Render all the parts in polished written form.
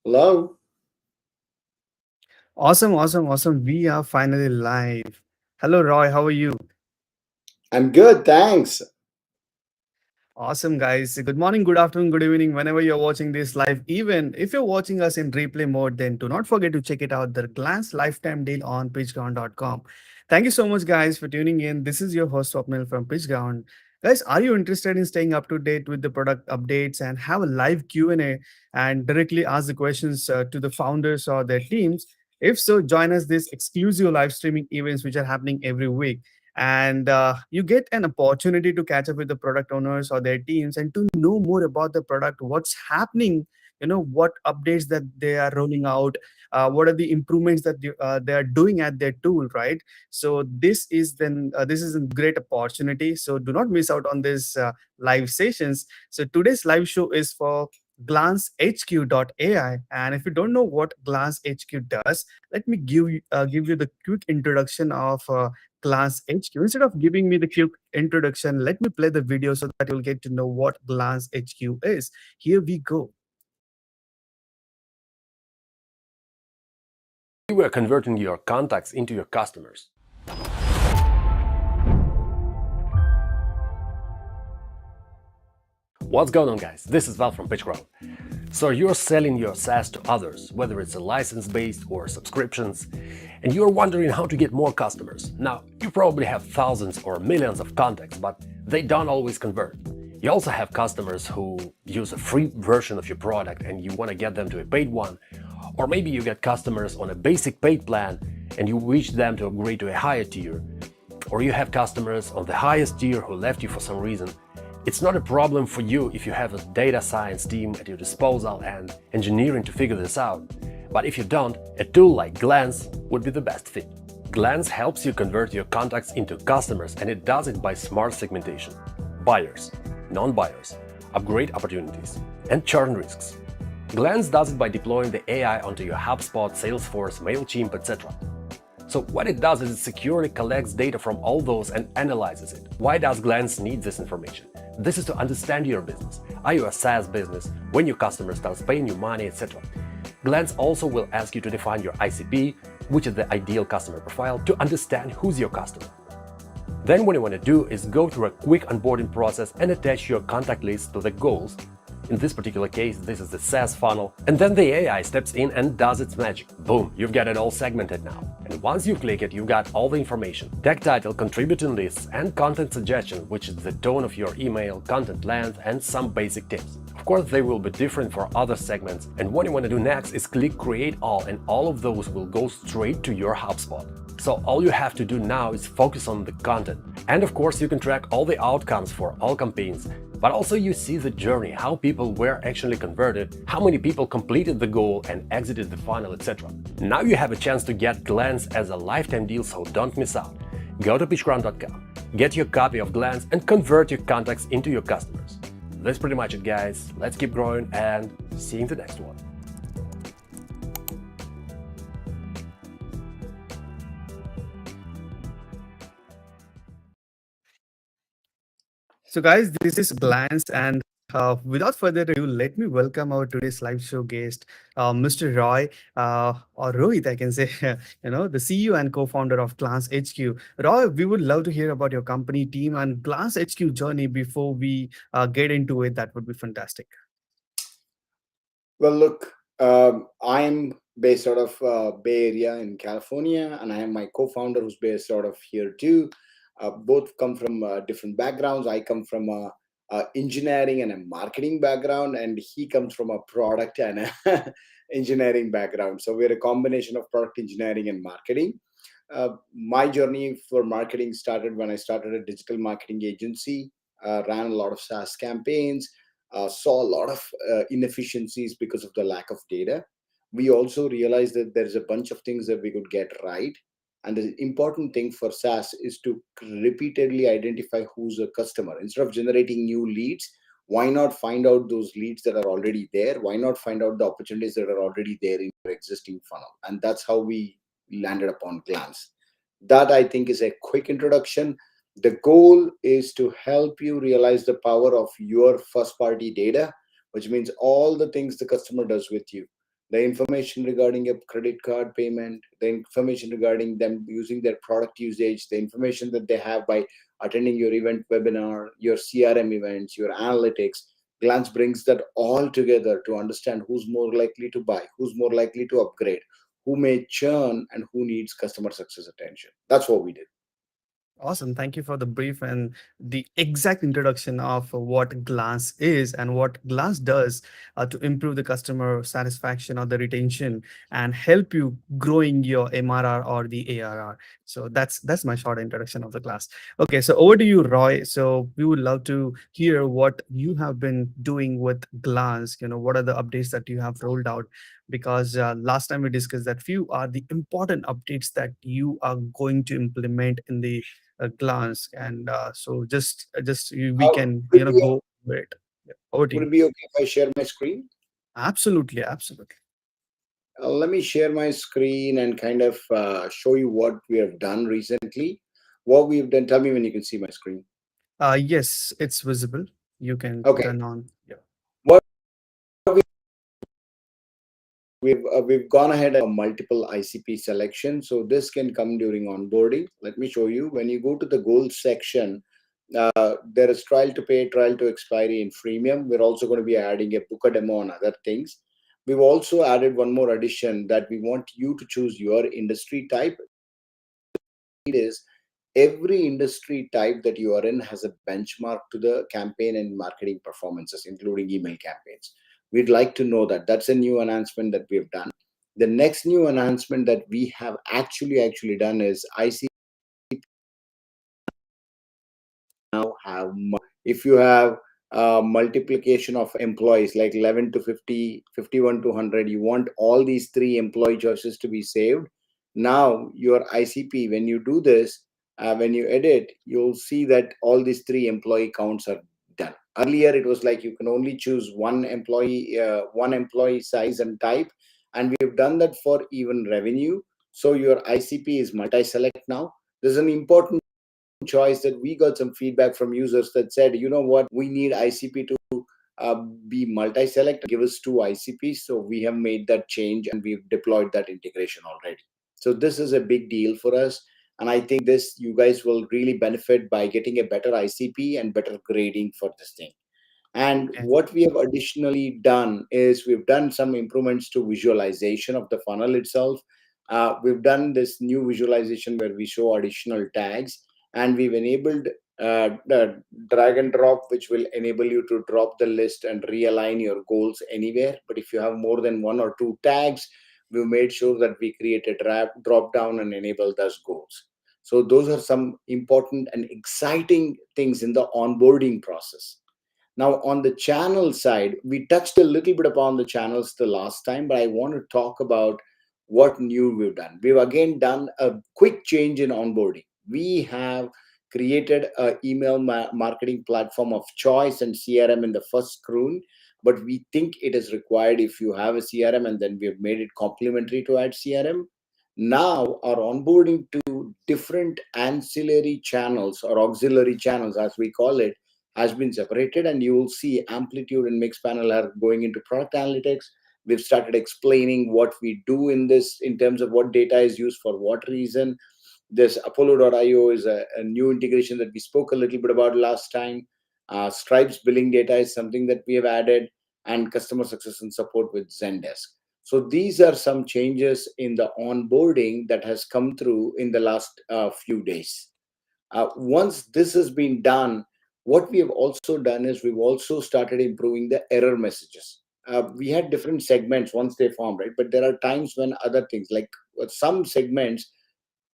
Hello, Awesome. We are finally live. Hello, Roy. How are you? I'm good, thanks. Awesome, guys. Good morning, good afternoon, good evening, whenever you're watching this live. Even if you're watching us in replay mode, then do not forget to check it out the Glance Lifetime Deal on pitchground.com. Thank you so much, guys, for tuning in. This is your host, Swapnil from PitchGround. Guys, are you interested in staying up to date with the product updates and have a live Q&A and directly ask the questions to the founders or their teams? If so, join us this exclusive live streaming events which are happening every week, and you get an opportunity to catch up with the product owners or their teams and to know more about the product, what's happening, what updates that they are rolling out, what are the improvements that they are doing at their tool, right? So this is a great opportunity, so do not miss out on this live sessions. So today's live show is for GlanceHQ.ai, and if you don't know what GlanceHQ does, let me give you the quick introduction of Glance HQ. Instead of giving me the quick introduction, let me play the video so that you'll get to know what Glance HQ is. Here we go. You were converting your contacts into your customers. What's going on, guys? This is Val from PitchGround. So you're selling your SaaS to others, whether it's a license-based or subscriptions, and you're wondering how to get more customers. Now, you probably have thousands or millions of contacts, but they don't always convert. You also have customers who use a free version of your product and you want to get them to a paid one, or maybe you get customers on a basic paid plan and you wish them to upgrade to a higher tier, or you have customers on the highest tier who left you for some reason. It's not a problem for you if you have a data science team at your disposal and engineering to figure this out. But if you don't, a tool like Glance would be the best fit. Glance helps you convert your contacts into customers, and it does it by smart segmentation. Buyers, non-buyers, upgrade opportunities, and churn risks. Glance does it by deploying the AI onto your HubSpot, Salesforce, MailChimp, etc. So what it does is it securely collects data from all those and analyzes it. Why does Glance need this information? This is to understand your business. Are you a SaaS business? When your customer starts paying you money, etc. Glance also will ask you to define your ICP, which is the ideal customer profile, to understand who's your customer. Then what you want to do is go through a quick onboarding process and attach your contact list to the goals. In this particular case, this is the SaaS funnel, and then the AI steps in and does its magic. Boom, you've got it all segmented now. And once you click it, you've got all the information: tag title, contributing lists, and content suggestion, which is the tone of your email, content length, and some basic tips. Of course, they will be different for other segments, and what you want to do next is click Create All, and all of those will go straight to your HubSpot. So all you have to do now is focus on the content. And of course, you can track all the outcomes for all campaigns, but also you see the journey, how people were actually converted, how many people completed the goal and exited the funnel, etc. Now you have a chance to get Glance as a lifetime deal, so don't miss out. Go to pitchground.com, get your copy of Glance, and convert your contacts into your customers. That's pretty much it, guys. Let's keep growing and see you in the next one. So, guys, this is Glance, and without further ado, let me welcome our today's live show guest, Mr. Roy, or Rohit, I can say, the CEO and co-founder of Glance HQ. Roy, we would love to hear about your company, team, and Glance HQ journey before we get into it. That would be fantastic. Well, look, I'm based out of Bay Area in California, and I have my co-founder who's based out of here too. Both come from different backgrounds. I come from a engineering and a marketing background, and he comes from a product and a engineering background. So we're a combination of product engineering and marketing. My journey for marketing started when I started a digital marketing agency, ran a lot of SaaS campaigns, saw a lot of inefficiencies because of the lack of data. We also realized that there's a bunch of things that we could get right. And the important thing for SaaS is to repeatedly identify who's a customer. Instead of generating new leads, why not find out those leads that are already there? Why not find out the opportunities that are already there in your existing funnel? And that's how we landed upon Glance. That, I think, is a quick introduction. The goal is to help you realize the power of your first party data, which means all the things the customer does with you. the information regarding a credit card payment, the information regarding them using their product usage, the information that they have by attending your event webinar, your CRM events, your analytics. Glance brings that all together to understand who's more likely to buy, who's more likely to upgrade, who may churn, and who needs customer success attention. That's what we did. Awesome. Thank you for the brief and the exact introduction of what Glance is and what Glance does to improve the customer satisfaction or the retention and help you growing your MRR or the ARR. So that's my short introduction of the class. Okay, so over to you, Roy. So we would love to hear what you have been doing with Glance. What are the updates that you have rolled out? Because last time we discussed that few are the important updates that you are going to implement in the a glance and so we can Would it be, go over it. Yeah, over to would you. it be okay if I share my screen? Absolutely, absolutely. Let me share my screen and kind of show you what we have done recently. What we've done, tell me when you can see my screen. Yes, it's visible. You can Okay. turn on. Yeah. What we've gone ahead and multiple ICP selections. So this can come during onboarding. Let me show you. When you go to the goals section, there is trial to pay, trial to expiry in freemium. We're also going to be adding a book a demo and other things. We've also added one more addition that we want you to choose your industry type. It is every industry type that you are in has a benchmark to the campaign and marketing performances, including email campaigns. We'd like to know that. That's a new announcement that we've done. The next new announcement that we have actually done is ICP now have, if you have multiplication of employees like 11 to 50, 51 to 100, you want all these three employee choices to be saved. Now your ICP, when you do this, when you edit, you'll see that all these three employee counts are done. Earlier it was like you can only choose one employee size and type, and we've done that for even revenue. So your ICP is multi-select now. There's an important choice that we got some feedback from users that said, you know what, we need ICP to be multi-select, give us two ICPs. So we have made that change and we've deployed that integration already. So this is a big deal for us. And I think this, you guys will really benefit by getting a better ICP and better grading for this thing. And Okay. what we have additionally done is we've done some improvements to visualization of the funnel itself. We've done this new visualization where we show additional tags, and we've enabled the drag and drop, which will enable you to drop the list and realign your goals anywhere. But if you have more than one or two tags, we've made sure that we create a drop down and enable those goals. So those are some important and exciting things in the onboarding process. Now, on the channel side, we touched a little bit upon the channels the last time, but I want to talk about what new we've done. We've again done a quick change in onboarding. We have created an email marketing platform of choice and CRM in the first screen, but we think it is required if you have a CRM, and then we've made it complementary to add CRM. Now, our onboarding to different ancillary channels or auxiliary channels, as we call it, has been separated, and you will see amplitude and mix panel are going into product analytics. We've started explaining what we do in this in terms of what data is used for what reason. This Apollo.io is a new integration that we spoke a little bit about last time. Stripe's billing data is something that we have added, and customer success and support with Zendesk. So these are some changes in the onboarding that has come through in the last few days. Once this has been done, what we have also done is we've also started improving the error messages. We had different segments once they formed, right? But there are times when other things, like some segments,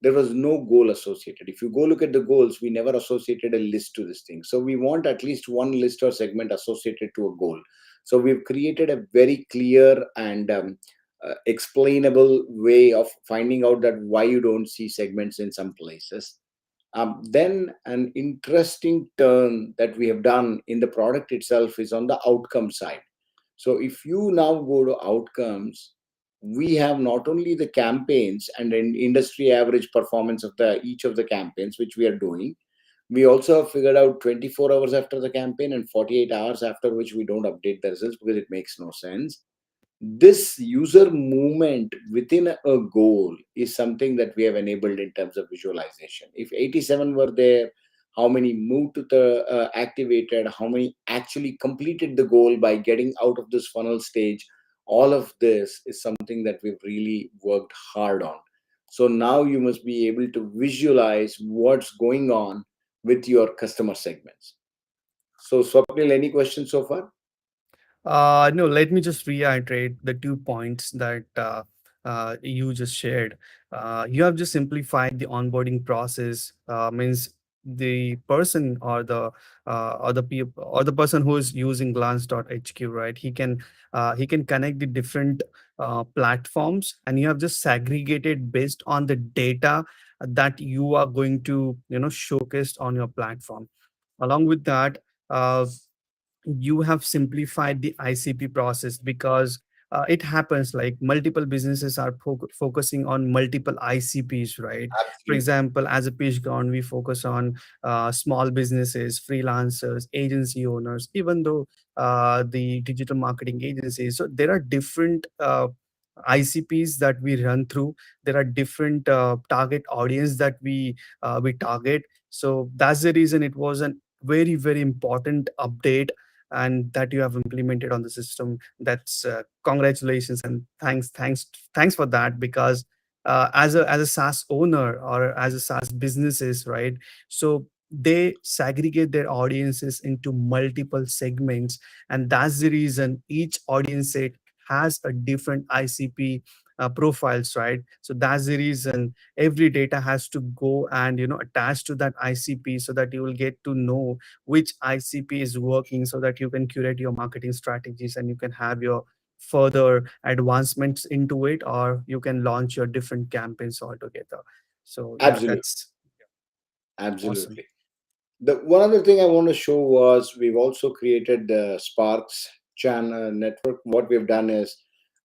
there was no goal associated. If you go look at the goals, we never associated a list to this thing. So we want at least one list or segment associated to a goal. So we've created a very clear and explainable way of finding out that why you don't see segments in some places. Then an interesting turn that we have done in the product itself is on the outcome side. So if you now go to outcomes, we have not only the campaigns and an industry average performance of the each of the campaigns, which we are doing. We also have figured out 24 hours after the campaign and 48 hours after which we don't update the results because it makes no sense. This user movement within a goal is something that we have enabled in terms of visualization. If 87 were there, how many moved to the activated, how many actually completed the goal by getting out of this funnel stage, all of this is something that we've really worked hard on. So now you must be able to visualize what's going on with your customer segments. So Swapnil, any questions so far? No, let me just reiterate the 2 points that you just shared. You have just simplified the onboarding process. Means the person or the people or the person who is using Glance.HQ, right? He can connect the different platforms, and you have just segregated based on the data that you are going to showcase on your platform. Along with that, uh, you have simplified the ICP process, because it happens like multiple businesses are focusing on multiple ICPs, right? For Absolutely. example, as a pitch ground, we focus on small businesses, freelancers, agency owners, even though the digital marketing agencies. So there are different ICPs that we run through. There are different target audience that we target. So that's the reason it was a very very important update, and that you have implemented on the system. That's congratulations and thanks for that, because as a SaaS owner or as a SaaS businesses, right? So they segregate their audiences into multiple segments, and that's the reason each audience set has a different ICP profiles, right? So that's the reason every data has to go and attach to that ICP, so that you will get to know which ICP is working, so that you can curate your marketing strategies and you can have your further advancements into it, or you can launch your different campaigns altogether. So yeah, Absolutely. that's awesome. Absolutely. The one other thing I want to show was we've also created the Sparks channel network. What we've done is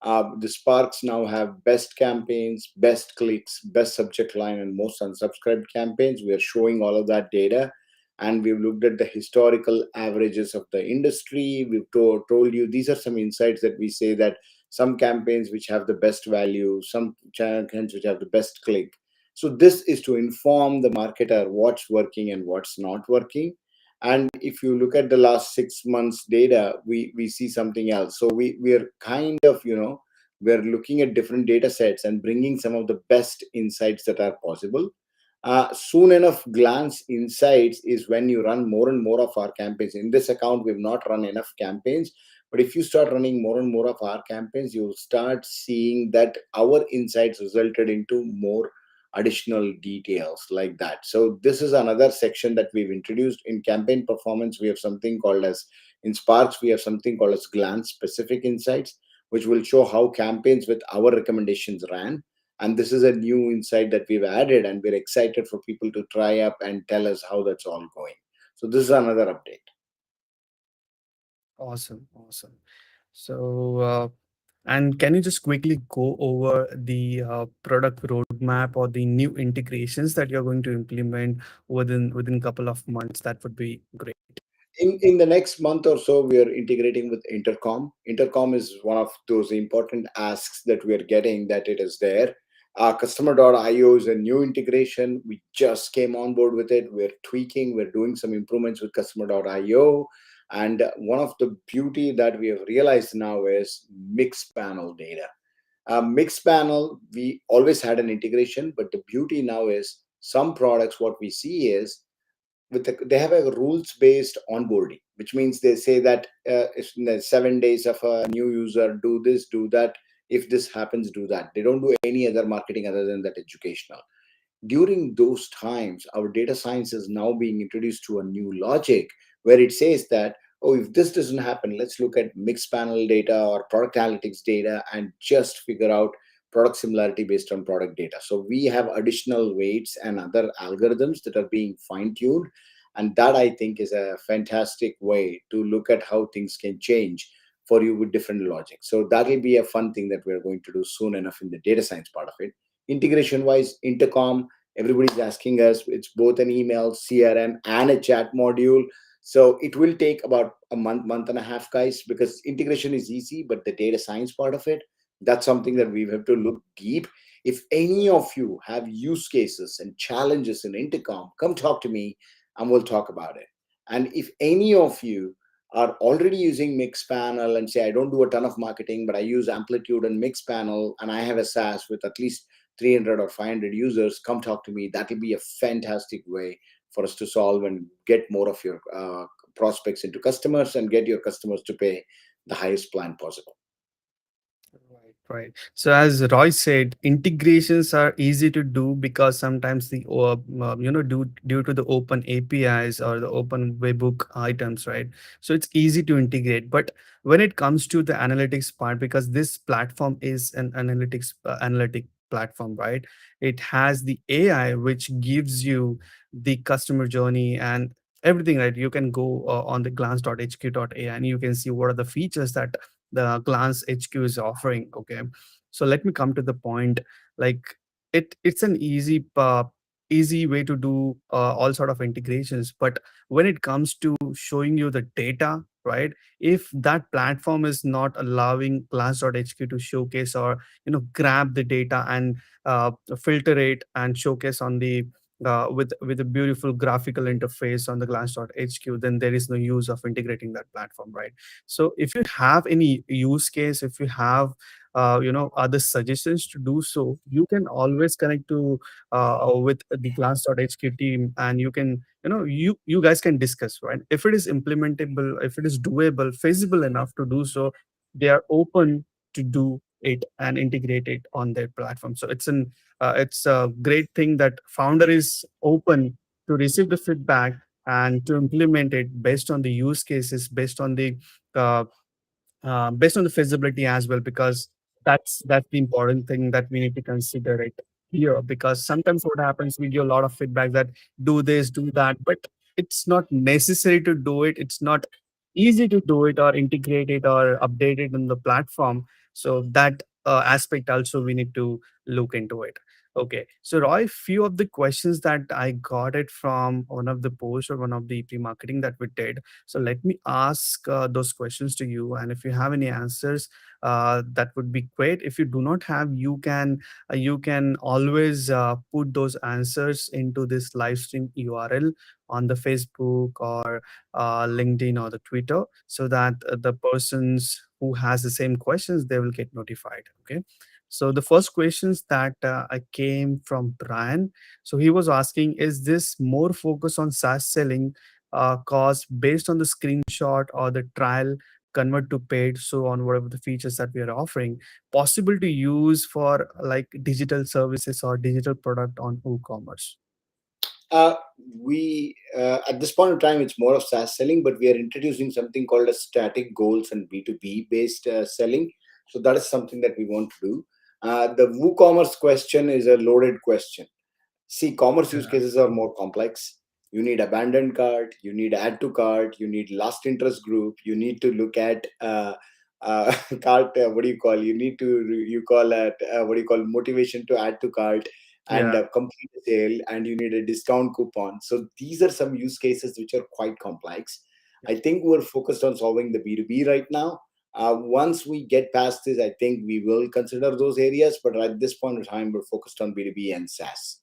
the Sparks now have best campaigns, best clicks, best subject line, and most unsubscribed campaigns. We are showing all of that data, and we've looked at the historical averages of the industry. We've told you these are some insights that we say that some campaigns which have the best value, some campaigns which have the best click. So this is to inform the marketer what's working and what's not working. And if you look at the last 6 months data, we see something else. So we are kind of, we're looking at different data sets and bringing some of the best insights that are possible. Soon enough, Glance Insights is when you run more and more of our campaigns. In this account, we've not run enough campaigns. But if you start running more and more of our campaigns, you'll start seeing that our insights resulted into more additional details like that. So this is another section that we've introduced in campaign performance. We have something called as in Sparks, we have something called as Glance Specific Insights, which will show how campaigns with our recommendations ran. And this is a new insight that we've added, and we're excited for people to try up and tell us how that's all going. So this is another update. Awesome, awesome. So and can you just quickly go over the product roadmap or the new integrations that you're going to implement within couple of months? That would be great. In the next month or so, we are integrating with Intercom. Intercom is one of those important asks that we are getting, that it is there. Customer.io is a new integration. We just came on board with it. We're tweaking, we're doing some improvements with customer.io. And one of the beauty that we have realized now is mixed panel data. Mixed panel, we always had an integration, but the beauty now is some products, what we see is they have a rules based onboarding, which means they say that if in the 7 days of a new user, do this, do that. If this happens, do that. They don't do any other marketing other than that educational. During those times, our data science is now being introduced to a new logic where it says that, oh, if this doesn't happen, let's look at mixed panel data or product analytics data and just figure out product similarity based on product data. So we have additional weights and other algorithms that are being fine tuned. And that I think is a fantastic way to look at how things can change for you with different logic. So that will be a fun thing that we're going to do soon enough in the data science part of it. Integration wise, Intercom, everybody's asking us, it's both an email, CRM, and a chat module. So it will take about a month and a half, guys, because integration is easy, but the data science part of it, that's something that we have to look deep. If any of you have use cases and challenges in intercom, come talk to me and we'll talk about it. And if any of you are already using Mixpanel and say, I don't do a ton of marketing, but I use Amplitude and Mixpanel, and I have a SaaS with at least 300 or 500 users, come talk to me. That will be a fantastic way for us to solve and get more of your prospects into customers and get your customers to pay the highest plan possible. Right, right. So as Roy said, integrations are easy to do because sometimes due to the open APIs or the open webhook items, right? So it's easy to integrate. But when it comes to the analytics part, because this platform is an analytic platform, right? It has the AI which gives you the customer journey and everything, right? You can go on the glance.hq.ai and you can see what are the features that the Glance HQ is offering. Okay, so let me come to the point. Like it's an easy way to do all sort of integrations, but when it comes to showing you the data, right? If that platform is not allowing Glance.hq to showcase or grab the data and filter it and showcase on the with a beautiful graphical interface on the Glance.hq, then there is no use of integrating that platform, right? So if you have any use case, if you have other suggestions to do so, you can always connect to with the Glance.hq team, and you can you guys can discuss, right? If it is implementable, if it is doable, feasible enough to do so, they are open to do it and integrate it on their platform. So it's a great thing that founder is open to receive the feedback and to implement it based on the use cases, uh, based on the feasibility as well, because that's the important thing that we need to consider it here. Because sometimes what happens, we give a lot of feedback that do this, do that, but it's not necessary to do it. It's not easy to do it or integrate it or update it in the platform. So that aspect also we need to look into it. Okay, so Roy, few of the questions that I got it from one of the posts or one of the pre-marketing that we did, so let me ask those questions to you, and if you have any answers, that would be great. If you do not have, you can always put those answers into this live stream URL on the Facebook or LinkedIn or the Twitter, so that the persons who has the same questions, they will get notified. Okay. So the first questions that I came from Brian. So he was asking, is this more focus on SaaS selling cost based on the screenshot or the trial convert to paid, so on whatever the features that we are offering, possible to use for like digital services or digital product on WooCommerce? Uh, we at this point of time, it's more of SaaS selling, but we are introducing something called as static goals and B2B based selling. So that is something that we want to do. The WooCommerce question is a loaded question. See, commerce use Yeah. cases are more complex. You need abandoned cart, you need add to cart, you need last interest group, you need to look at cart. What do you call? You need to you call it what do you call motivation to add to cart and Yeah. complete the sale, and you need a discount coupon. So these are some use cases which are quite complex. I think we're focused on solving the B2B right now. Once we get past this, I think we will consider those areas. But at this point in time, we're focused on B2B and SaaS.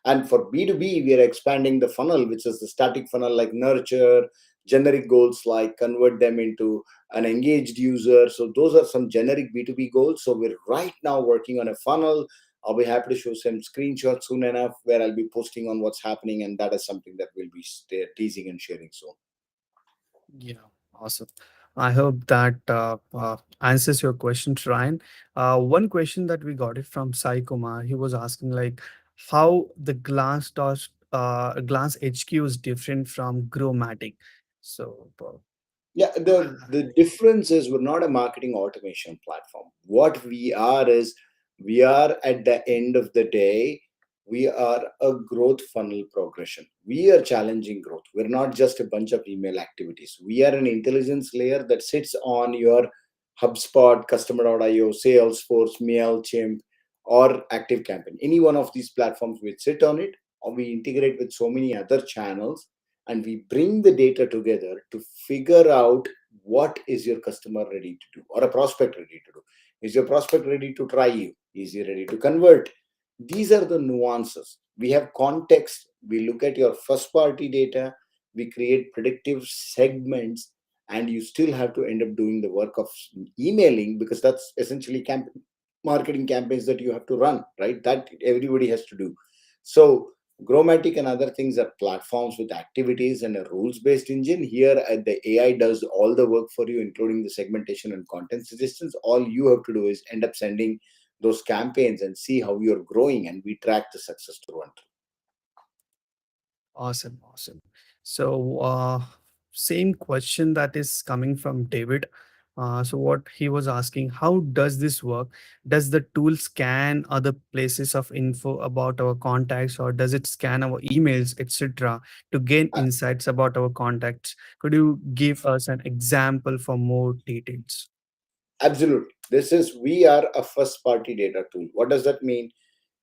And for B2B, we are expanding the funnel, which is the static funnel like nurture, generic goals like convert them into an engaged user. So those are some generic B2B goals. So we're right now working on a funnel. I'll be happy to show some screenshots soon enough where I'll be posting on what's happening. And that is something that we'll be teasing and sharing soon. Yeah, awesome. I hope that answers your questions, Ryan. One question that we got it from Sai Kumar. He was asking like how the Glance HQ is different from Growmatic. So Yeah, the difference is we're not a marketing automation platform. What we are is we are at the end of the day, we are a growth funnel progression. We are challenging growth. We're not just a bunch of email activities. We are an intelligence layer that sits on your HubSpot, Customer.io, Salesforce, MailChimp, or ActiveCampaign. Any one of these platforms we sit on it, or we integrate with so many other channels and we bring the data together to figure out what is your customer ready to do or a prospect ready to do. Is your prospect ready to try you? Is he ready to convert? These are the nuances. We have context. We look at your first party data. We create predictive segments, and you still have to end up doing the work of emailing, because that's essentially marketing campaigns that you have to run, right? That everybody has to do. So Growmatic and other things are platforms with activities and a rules-based engine. Here, the AI does all the work for you, including the segmentation and content suggestions. All you have to do is end up sending those campaigns and see how you're growing, and we track the success through and through. Awesome, awesome. So, same question that is coming from David. So, what he was asking, how does this work? Does the tool scan other places of info about our contacts, or does it scan our emails, etc., to gain Uh, insights about our contacts? Could you give us an example for more details? Absolutely. We are a first party data tool. What does that mean?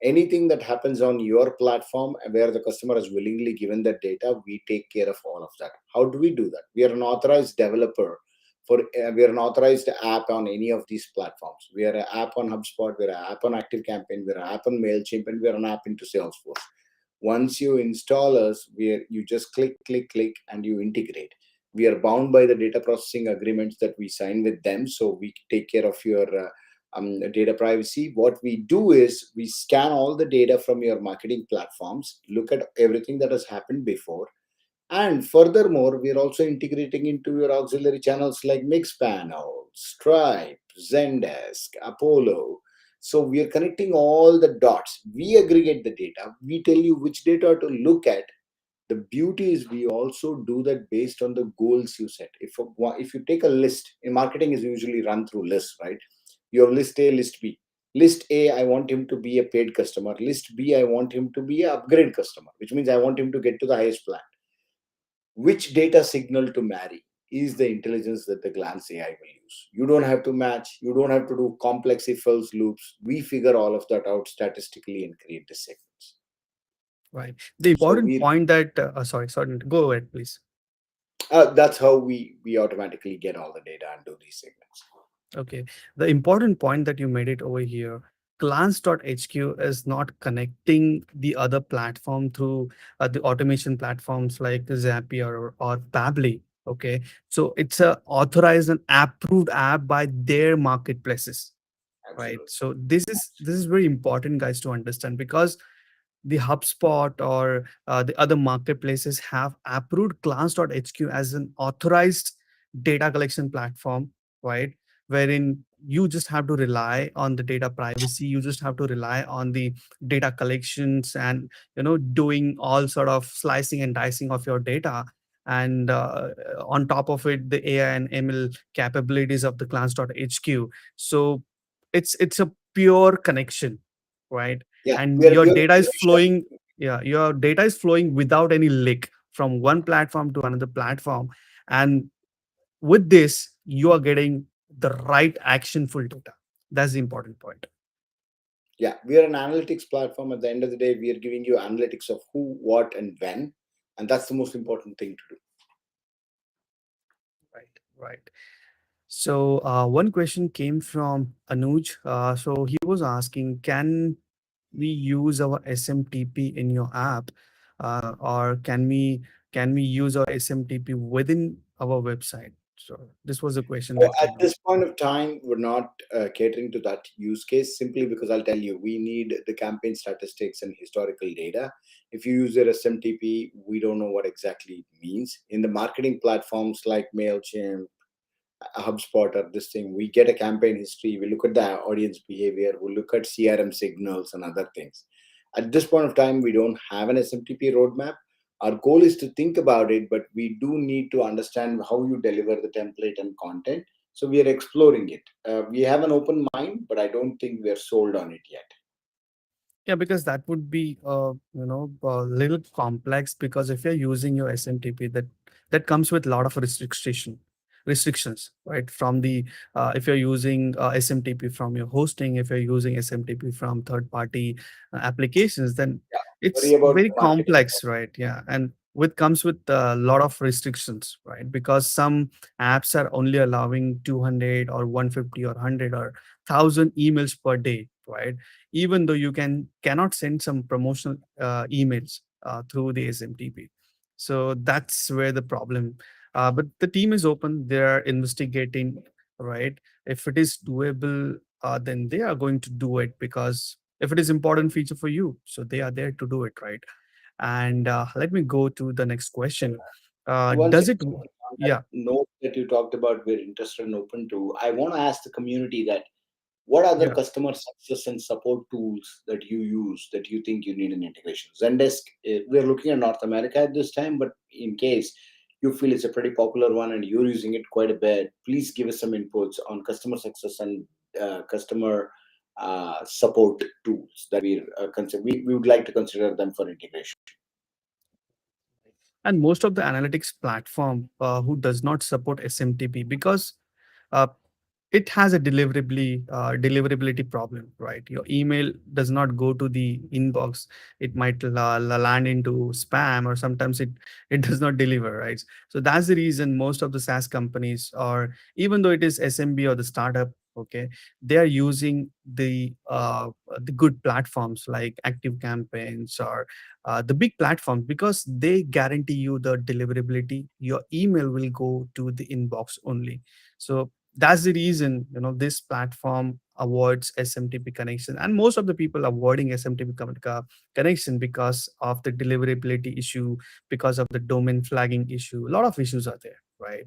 Anything that happens on your platform where the customer has willingly given that data, we take care of all of that. How do we do that? We are an authorized developer we are an authorized app on any of these platforms. We are an app on HubSpot, we're an app on ActiveCampaign, we're an app on MailChimp, and we're an app into Salesforce. Once you install us, you just click, and you integrate. We are bound by the data processing agreements that we sign with them, so we take care of your data privacy. What we do is we scan all the data from your marketing platforms, look at everything that has happened before, and furthermore, we are also integrating into your auxiliary channels like Mixpanel, Stripe, Zendesk, Apollo. So we are connecting all the dots. We aggregate the data. We tell you which data to look at. The beauty is we also do that based on the goals you set. If you take a list, in marketing is usually run through lists, right? You have list A, list B. List A, I want him to be a paid customer. List B, I want him to be an upgrade customer, which means I want him to get to the highest plan. Which data signal to marry is the intelligence that the Glance AI will use. You don't have to match, you don't have to do complex if else loops. We figure all of that out statistically and create the segments. Right. The So important point that, sorry, go ahead, please. that's how we automatically get all the data and do these segments. Okay. The important point that you made it over here, glance.hq is not connecting the other platform through the automation platforms like Zapier or Pabbly. Okay. So it's a authorized and approved app by their marketplaces. Right. Absolutely. So this is very important, guys, to understand, because the HubSpot or the other marketplaces have approved glance.hq as an authorized data collection platform, right? Wherein you just have to rely on the data privacy, you just have to rely on the data collections and doing all sort of slicing and dicing of your data. And on top of it, the AI and ML capabilities of the glance.hq. So it's a pure connection, right? Yeah, we And are your pure data is commercial. flowing. Yeah, your data is flowing without any leak from one platform to another platform. And with this, you are getting the right actionful data. That's the important point. Yeah, we are an analytics platform. At the end of the day, we are giving you analytics of who, what, and when. And that's the most important thing to do. Right, right. So one question came from Anuj. So he was asking, can we use our SMTP in your app, or can we use our SMTP within our website? So this was a question So that at came up. this point of time, we're not catering to that use case, simply because I'll tell you, we need the campaign statistics and historical data. If you use their SMTP, we don't know what exactly it means. In the marketing platforms like MailChimp, HubSpot, or this thing, we get a campaign history, we look at the audience behavior, we look at CRM signals and other things. At this point of time, we don't have an SMTP roadmap. Our goal is to think about it, but we do need to understand how you deliver the template and content. So we are exploring it. We have an open mind, but I don't think we are sold on it yet. Yeah, because that would be a little complex, because if you're using your SMTP, that comes with a lot of restrictions, right? From the if you're using SMTP from your hosting, if you're using SMTP from third party applications, then Yeah, worry it's about very the marketing. complex, right? Yeah. And with comes with a lot of restrictions, right? Because some apps are only allowing 200 or 150 or 100 or 1000 emails per day, right? Even though you cannot send some promotional emails through the SMTP. So that's where the problem. But the team is open. They are investigating, right? If it is doable, then they are going to do it, because if it is important feature for you, so they are there to do it, right? And let me go to the next question. One Does second, it? on that Yeah, note that you talked about, we're interested and open to. I want to ask the community that what other yeah. customer success and support tools that you use that you think you need an integration? Zendesk, we're looking at North America at this time, but in case you feel it's a pretty popular one and you're using it quite a bit, please give us some inputs on customer success and customer support tools that we would like to consider them for integration. And most of the analytics platform who does not support SMTP, because uh, it has a deliverability problem, right? Your email does not go to the inbox. It might land into spam, or sometimes it does not deliver, right? So that's the reason most of the SaaS companies, or even though it is SMB or the startup, okay, they are using the good platforms like Active Campaigns or the big platforms, because they guarantee you the deliverability. Your email will go to the inbox only. So that's the reason, this platform avoids SMTP connection, and most of the people avoiding SMTP connection because of the deliverability issue, because of the domain flagging issue. A lot of issues are there, right?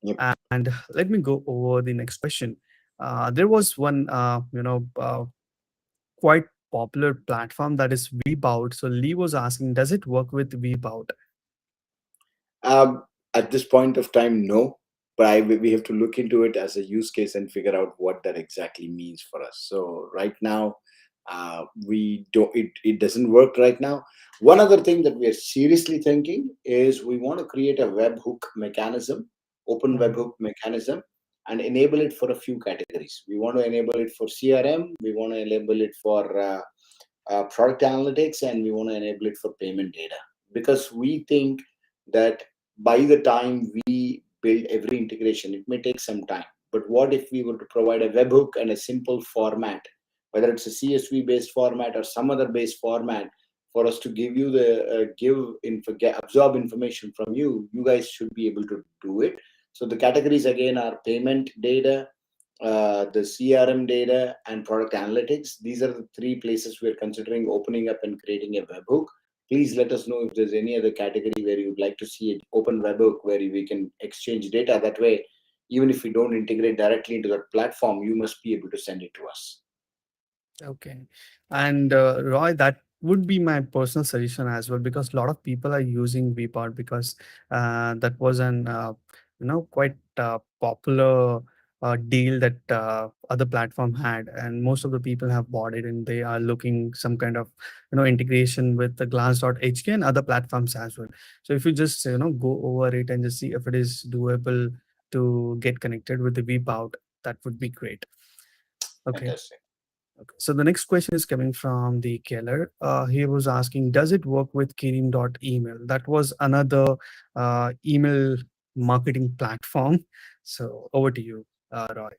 Yep. And let me go over the next question. There was one quite popular platform, that is Vbout. So Lee was asking, does it work with Vbout? Um, at this point of time, no. But we have to look into it as a use case and figure out what that exactly means for us. So right now, we don't. It doesn't work right now. One other thing that we are seriously thinking is we want to create a webhook mechanism, open Mhm. webhook mechanism, and enable it for a few categories. We want to enable it for CRM. We want to enable it for product analytics, and we want to enable it for payment data, because we think that by the time we build every integration, it may take some time. But what if we were to provide a webhook and a simple format, whether it's a CSV based format or some other based format, for us to give you the absorb information from you, you guys should be able to do it. So the categories again are payment data, the CRM data, and product analytics. These are the three places we're considering opening up and creating a webhook. Please let us know if there's any other category where you'd like to see an open webhook where we can exchange data. That way, even if we don't integrate directly into that platform, you must be able to send it to us. Okay. And Roy, that would be my personal suggestion as well, because a lot of people are using Vpod, because that was an quite popular deal that other platform had, and most of the people have bought it, and they are looking some kind of integration with the Glance.hk and other platforms as well. So if you just go over it and just see if it is doable to get connected with the Vpod, that would be great. Okay. Fantastic. Okay. So the next question is coming from the Keller. He was asking, does it work with Kirim.email? That was another email marketing platform. So over to you, Roy.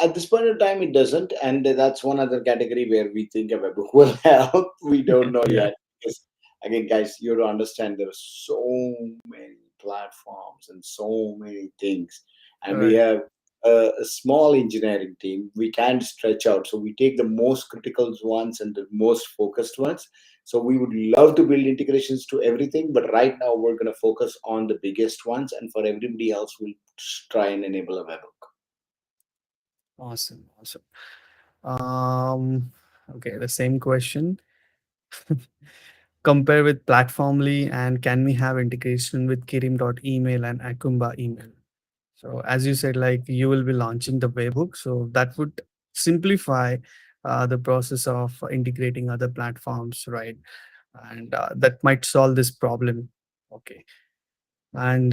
At this point in time, it doesn't, and that's one other category where we think a webhook will help. We don't know Yeah. yet, because again, guys, you have to understand there are so many platforms and so many things, and we Right. have a small engineering team. We can't stretch out, so we take the most critical ones and the most focused ones. So we would love to build integrations to everything, but right now we're going to focus on the biggest ones, and for everybody else, we'll try and enable a webhook. Awesome. Awesome. Um, okay. The same question. Compare with Platformly, and can we have integration with Kirim.email and Akumba email? So as you said, like you will be launching the webhook, so that would simplify the process of integrating other platforms, right? And that might solve this problem. Okay. And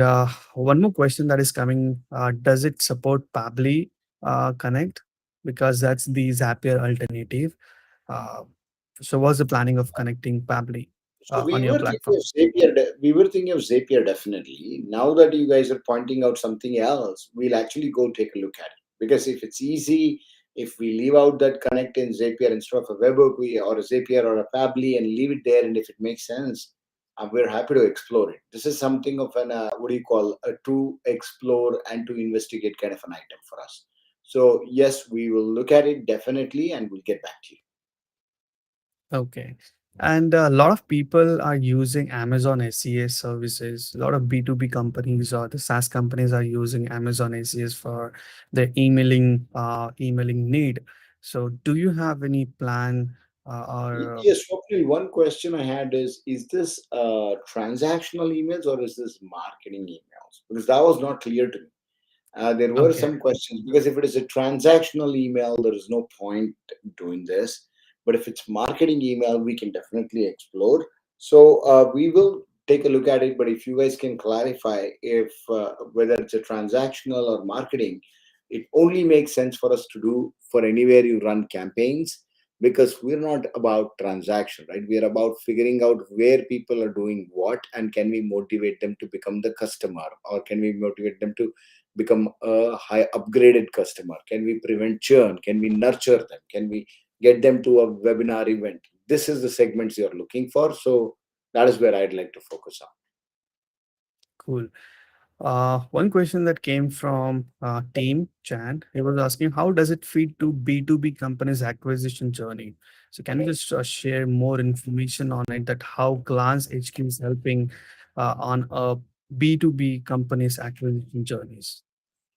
one more question that is coming: does it support Pably Connect? Because that's the Zapier alternative. Uh, so, what's the planning of connecting Pably? So on we your were thinking platform? of Zapier. We were thinking of Zapier definitely. Now that you guys are pointing out something else, we'll actually go take a look at it. Because if it's easy, if we leave out that connect in Zapier instead of a webhook, or a Zapier or a Fably, and leave it there, and if it makes sense, we're happy to explore it. This is something of an what do you call, a to explore and to investigate kind of an item for us. So yes, we will look at it definitely, and we'll get back to you. Okay. And a lot of people are using Amazon SES services. A lot of B2B companies or the SaaS companies are using Amazon SES for their emailing need. So do you have any plan or Yes, Swapnil, one question I had is this transactional emails or is this marketing emails? Because that was not clear to me. There were okay. some questions because if it is a transactional email, there is no point doing this. But if it's marketing email, we can definitely explore. So we will take a look at it. But if you guys can clarify if whether it's a transactional or marketing, it only makes sense for us to do for anywhere you run campaigns, because we're not about transaction, right? We are about figuring out where people are doing what, and can we motivate them to become the customer, or can we motivate them to become a high upgraded customer? Can we prevent churn? Can we nurture them? Can we get them to a webinar event? This is the segments you're looking for. So that is where I'd like to focus on. Cool. One question that came from Team Chan, he was asking, how does it feed to B2B companies' acquisition journey? So can you just share more information on it, that how Glance HQ is helping on a B2B companies' acquisition journeys?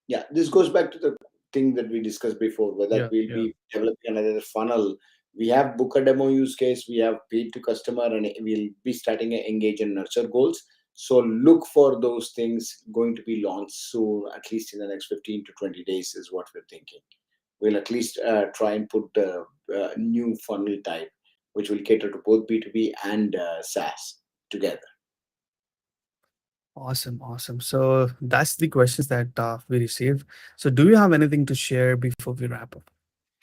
Yeah, this goes back to the thing that we discussed before, whether Yeah, we'll yeah. be developing another funnel. We have book a demo use case, we have paid to customer, and we'll be starting a engage and nurture goals. So look for those things going to be launched soon, at least in the next 15 to 20 days is what we're thinking. We'll at least try and put the new funnel type, which will cater to both B2B and SaaS together. Awesome, awesome. So that's the questions that we received. So do you have anything to share before we wrap up?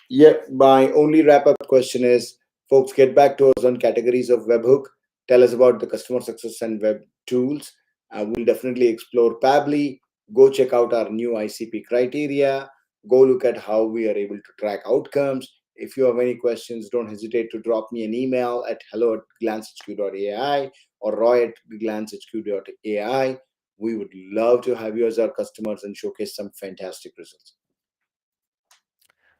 Yeah, my only wrap up question is, folks, get back to us on categories of webhook. Tell us about the customer success and web tools. We'll definitely explore Pably. Go check out our new ICP criteria. Go look at how we are able to track outcomes. If you have any questions, don't hesitate to drop me an email at hello@glancehq.ai or roy@glancehq.ai. We would love to have you as our customers and showcase some fantastic results.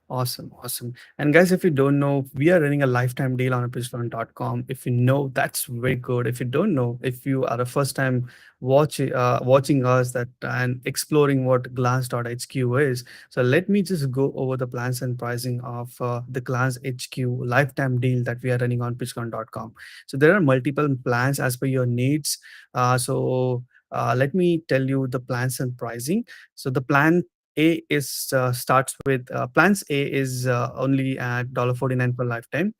Awesome, awesome. And guys, if you don't know, we are running a lifetime deal on PitchGround.com. If you know, that's very good. If you don't know, if you are the first time watching us that and exploring what Glance.HQ is, so let me just go over the plans and pricing of the Glance HQ lifetime deal that we are running on PitchGround.com. So there are multiple plans as per your needs. Let me tell you the plans and pricing. So the plan A is starts with plans A is only at $49 per lifetime,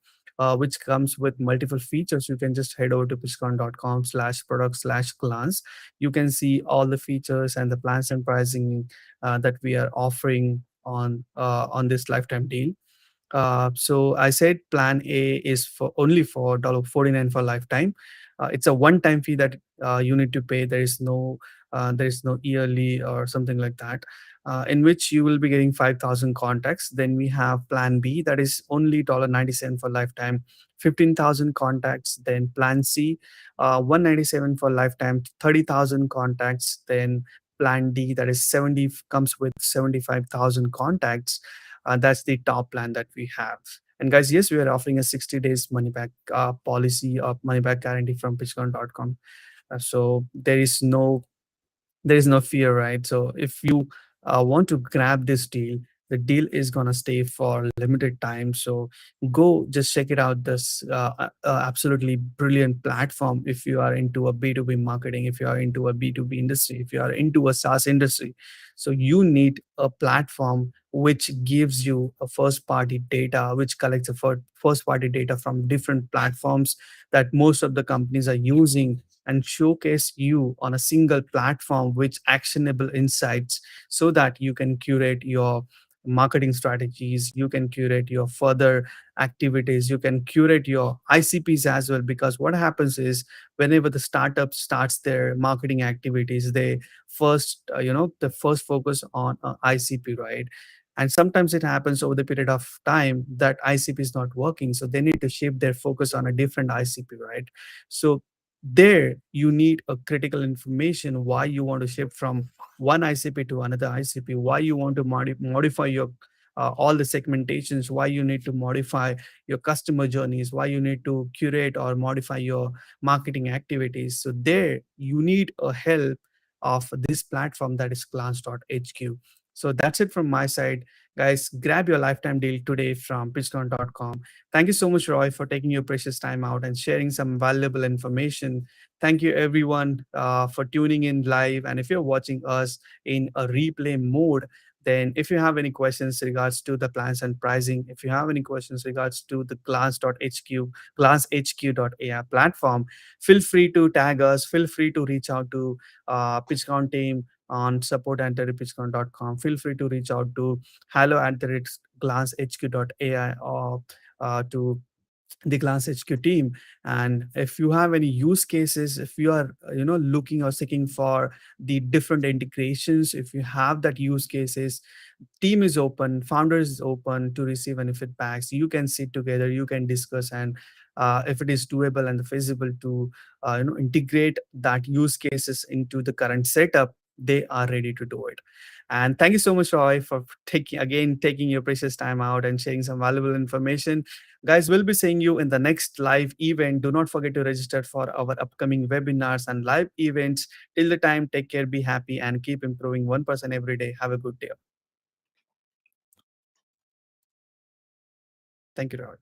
which comes with multiple features. You can just head over to pitchcon.com/product/glance. You can see all the features and the plans and pricing that we are offering on this lifetime deal. So I said plan A is for only for $49 for lifetime. It's a one-time fee that you need to pay. There is no yearly or something like that. In which you will be getting 5,000 contacts. Then we have plan B that is only $97 for lifetime, 15,000 contacts. Then plan C, 197 for lifetime, 30,000 contacts. Then plan D that is 70 comes with 75,000 contacts. That's the top plan that we have. And guys, yes, we are offering a 60 days money back policy or money back guarantee from pitchcon.com. So there is no fear, right? So if you want to grab this deal, the deal is gonna stay for limited time. So go just check it out. This absolutely brilliant platform. If you are into a B2B marketing, if you are into a B2B industry, if you are into a SaaS industry, so you need a platform which gives you a first party data, which collects a first party data from different platforms that most of the companies are using, and showcase you on a single platform with actionable insights, so that you can curate your marketing strategies, you can curate your further activities, you can curate your ICPs as well. Because what happens is, whenever the startup starts their marketing activities, they first the first focus on ICP, right? And sometimes it happens over the period of time that ICP is not working, so they need to shift their focus on a different ICP, right? So there you need a critical information why you want to shift from one ICP to another ICP, why you want to modify your all the segmentations, why you need to modify your customer journeys, why you need to curate or modify your marketing activities. So there you need a help of this platform, that is glance.hq. So that's it from my side, guys. Grab your lifetime deal today from pitchground.com. Thank you so much, Roy, for taking your precious time out and sharing some valuable information. Thank you, everyone, for tuning in live. And if you're watching us in a replay mode, then if you have any questions regards to the plans and pricing, if you have any questions regards to the glance.hq, glancehq.ai platform, feel free to tag us, feel free to reach out to PitchGround team on support@pitchground.com. Feel free to reach out to hello@glancehq.ai or to the GlanceHQ team. And if you have any use cases, if you are looking or seeking for the different integrations, if you have that use cases, team is open, founder is open to receive any feedbacks. You can sit together, you can discuss, and if it is doable and feasible to integrate that use cases into the current setup, they are ready to do it. And thank you so much, Roy, for taking your precious time out and sharing some valuable information. Guys, we'll be seeing you in the next live event. Do not forget to register for our upcoming webinars and live events. Till the time, take care, be happy, and keep improving 1% every day. Have a good day. Thank you, Roy.